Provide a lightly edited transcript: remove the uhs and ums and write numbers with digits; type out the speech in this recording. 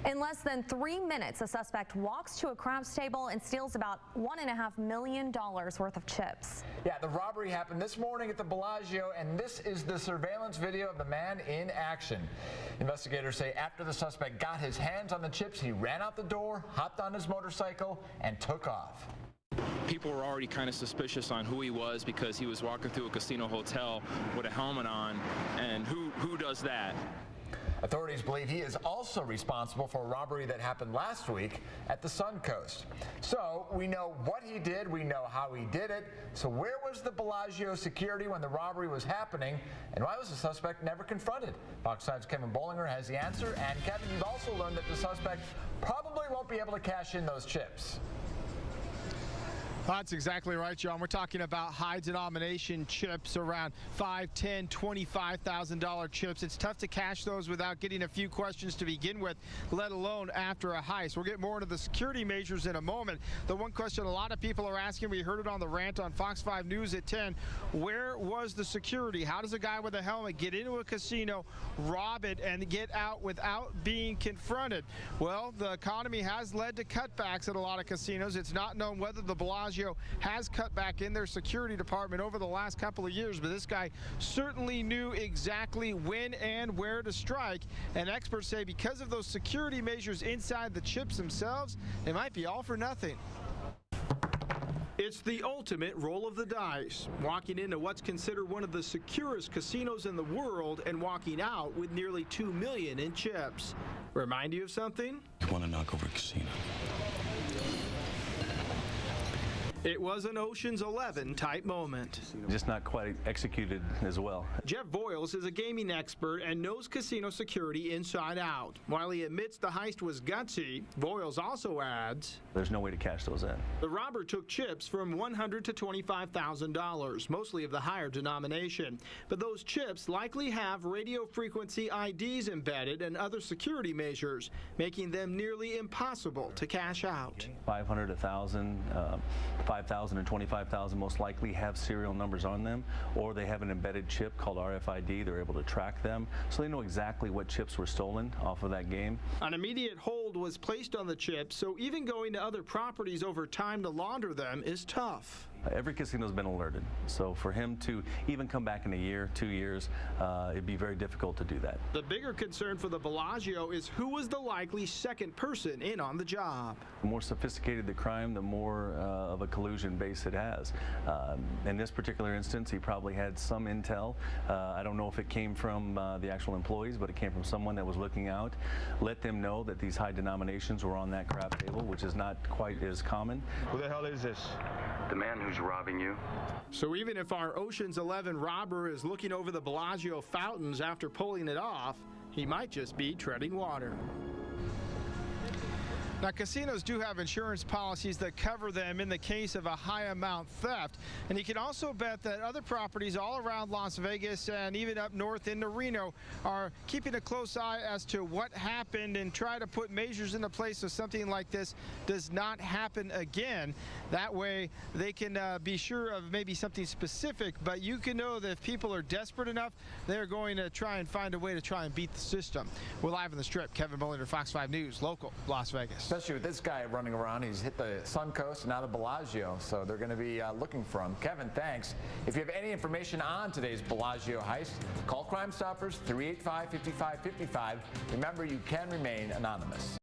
In less than 3 minutes, a suspect walks to a craps table and steals about $1.5 million worth of chips. Yeah, the robbery happened this morning at the Bellagio, and this is the surveillance video of the man in action. Investigators say after the suspect got his hands on the chips, he ran out the door, hopped on his motorcycle, and took off. People were already kind of suspicious on who he was because he was walking through a casino hotel with a helmet on, and who does that? Authorities believe he is also responsible for a robbery that happened last week at the Suncoast. So we know what he did, we know how he did it. So where was the Bellagio security when the robbery was happening, and why was the suspect never confronted? Fox 5's Kevin Bollinger has the answer, and Kevin, you've also learned that the suspect probably won't be able to cash in those chips. That's exactly right, John. We're talking about high denomination chips, around $5,000, $10,000, $25,000 chips. It's tough to cash those without getting a few questions to begin with, let alone after a heist. We'll get more into the security measures in a moment. The one question a lot of people are asking, we heard it on the rant on Fox 5 News at 10, where was the security? How does a guy with a helmet get into a casino, rob it, and get out without being confronted? Well, the economy has led to cutbacks at a lot of casinos. It's not known whether the Bellagio has cut back in their security department over the last couple of years, but this guy certainly knew exactly when and where to strike. And experts say because of those security measures inside the chips themselves, they might be all for nothing. It's the ultimate roll of the dice, walking into what's considered one of the securest casinos in the world and walking out with nearly $2 million in chips. Remind you of something? You want to knock over a casino. It was an Ocean's 11 type moment. Just not quite executed as well. Jeff Voiles is a gaming expert and knows casino security inside out. While he admits the heist was gutsy, Voiles also adds, there's no way to cash those in. The robber took chips from $100,000 to $25,000, mostly of the higher denomination. But those chips likely have radio frequency IDs embedded and other security measures, making them nearly impossible to cash out. 500, 1,000, 5,000 and 25,000 most likely have serial numbers on them, or they have an embedded chip called RFID. They're able to track them, so they know exactly what chips were stolen off of that game. An immediate hold was placed on the chips, so even going to other properties over time to launder them is tough. Every casino's been alerted, so for him to even come back in a year, 2 years, it'd be very difficult to do that. The bigger concern for the Bellagio is who was the likely second person in on the job. The more sophisticated the crime, the more of a collusion base it has. In this particular instance, he probably had some intel. I don't know if it came from the actual employees, but it came from someone that was looking out, let them know that these high denominations were on that crap table, which is not quite as common. Who the hell is this? The man who's robbing you. So even if our Ocean's 11 robber is looking over the Bellagio fountains after pulling it off, he might just be treading water. Now, casinos do have insurance policies that cover them in the case of a high amount theft. And you can also bet that other properties all around Las Vegas and even up north into Reno are keeping a close eye as to what happened and try to put measures into place so something like this does not happen again. That way they can be sure of maybe something specific, but you can know that if people are desperate enough, they're going to try and find a way to try and beat the system. We're live on the Strip. Kevin Bollinger, Fox 5 News, local, Las Vegas. Especially with this guy running around. He's hit the Suncoast and now the Bellagio, so they're going to be looking for him. Kevin, thanks. If you have any information on today's Bellagio heist, call Crime Stoppers 385-5555. Remember, you can remain anonymous.